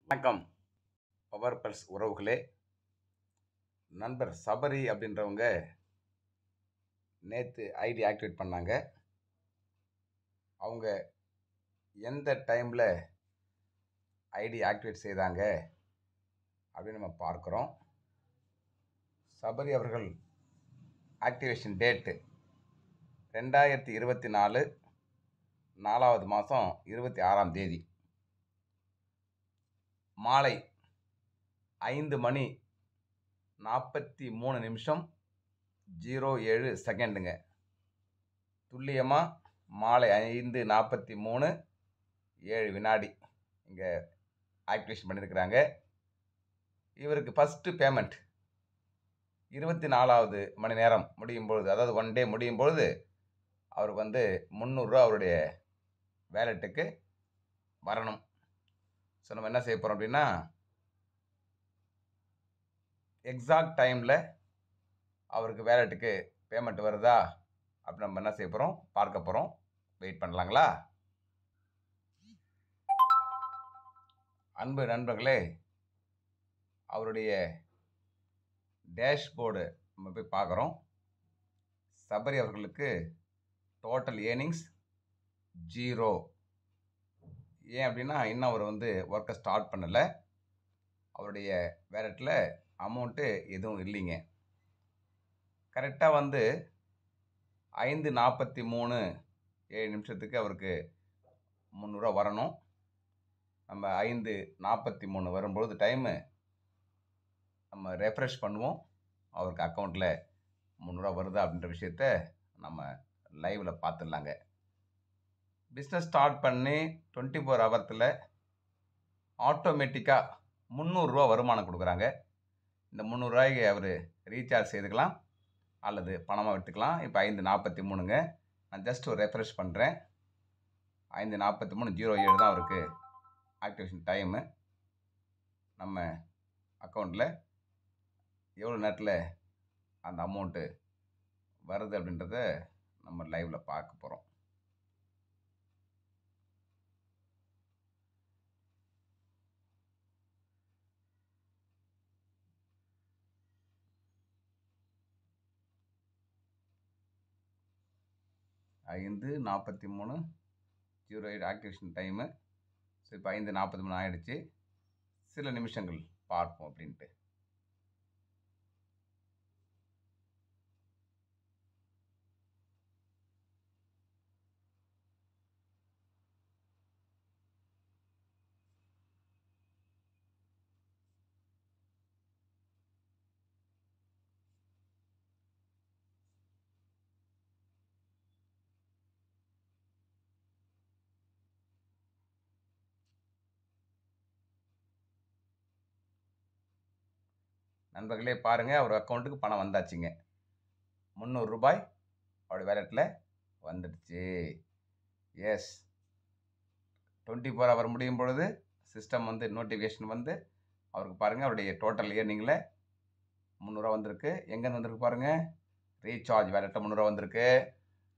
வணக்கம் power pulse உறவுகளே. நண்பர் சபரி அப்படின்றவங்க நேற்று ஐடி ஆக்டிவேட் பண்ணாங்க. அவங்க எந்த டைமில் ஐடி ஆக்டிவேட் செய்தாங்க அப்படின்னு நம்ம பார்க்குறோம். சபரி அவர்கள் ஆக்டிவேஷன் டேட்டு 2024 4வது மாதம் 26ஆம் தேதி மாலை 5:43:07 துல்லியமாக மாலை 5:43:07 இங்கே ஆக்டிவேஷன் பண்ணியிருக்கிறாங்க. இவருக்கு ஃபஸ்ட்டு பேமெண்ட் 24வது மணி நேரம் முடியும் பொழுது, அதாவது 1 டே முடியும் பொழுது அவருக்கு 300 அவருடைய வேலெட்டுக்கு வரணும். ஸோ நம்ம என்ன செய்ய போகிறோம் அப்படின்னா, எக்ஸாக்ட் டைமில் அவருக்கு வேலெட்டுக்கு பேமெண்ட் வருதா அப்படி நம்ம என்ன செய்ய போகிறோம் பார்க்க போகிறோம். வெயிட் பண்ணலாங்களா? அன்பு நண்பர்களே, அவருடைய டேஷ்போர்டு நம்ம போய் பார்க்குறோம். சபரி அவர்களுக்கு டோட்டல் ஏர்னிங்ஸ் 0. ஏன் அப்படின்னா இன்னும் அவர் ஒர்க்கை ஸ்டார்ட் பண்ணலை. அவருடைய வேலெட்டில் அமௌண்ட்டு எதுவும் இல்லைங்க. கரெக்டாக 5:43:07 அவருக்கு 300 வரணும். நம்ம 5:43 வரும்பொழுது டைமு நம்ம ரெஃப்ரெஷ் பண்ணுவோம். அவருக்கு அக்கௌண்ட்டில் 300 வருதா அப்படின்ற விஷயத்த நம்ம லைவில் பார்த்துடலாங்க. பிஸ்னஸ் ஸ்டார்ட் பண்ணி 24 ஹவர்ஸில் ஆட்டோமேட்டிக்காக 300 வருமானம் கொடுக்குறாங்க. இந்த 300 அவர் ரீசார்ஜ் செய்துக்கலாம் அல்லது பணமாக எடுத்துக்கலாம். இப்போ 5:43ங்க. நான் ஜஸ்ட் ஒரு ரெஃப்ரெஷ் பண்ணுறேன். 5:43:07 தான் அவருக்கு ஆக்டிவேஷன் டைமு. நம்ம அக்கௌண்ட்டில் எவ்வளோ நேரத்தில் அந்த அமௌண்ட்டு வருது அப்படின்றத நம்ம லைவில் பார்க்க போகிறோம். ஐந்து 43:07 ஆக்டிவேஷன் டைமு. ஸோ இப்போ 5:43 ஆகிடுச்சு. சில நிமிஷங்கள் பார்ப்போம் அப்படின்ட்டு. நண்பர்களே பாருங்கள், அவர் அக்கௌண்ட்டுக்கு பணம் வந்தாச்சுங்க. 300 ரூபாய் அவருடைய வேலெட்டில் வந்துடுச்சு. எஸ், 24 ஹவர் முடியும் பொழுது சிஸ்டம் நோட்டிஃபிகேஷன் அவருக்கு பாருங்கள் அவருடைய டோட்டல் ஏர்னிங்கில் 300 வந்திருக்கு. எங்கேருந்து வந்திருக்கு பாருங்கள், ரீசார்ஜ் வேலெட்டில் 300 வந்திருக்கு.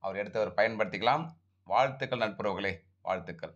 அவர் எடுத்து அவர் பயன்படுத்திக்கலாம். வாழ்த்துக்கள் நட்புறவுகளே, வாழ்த்துக்கள்.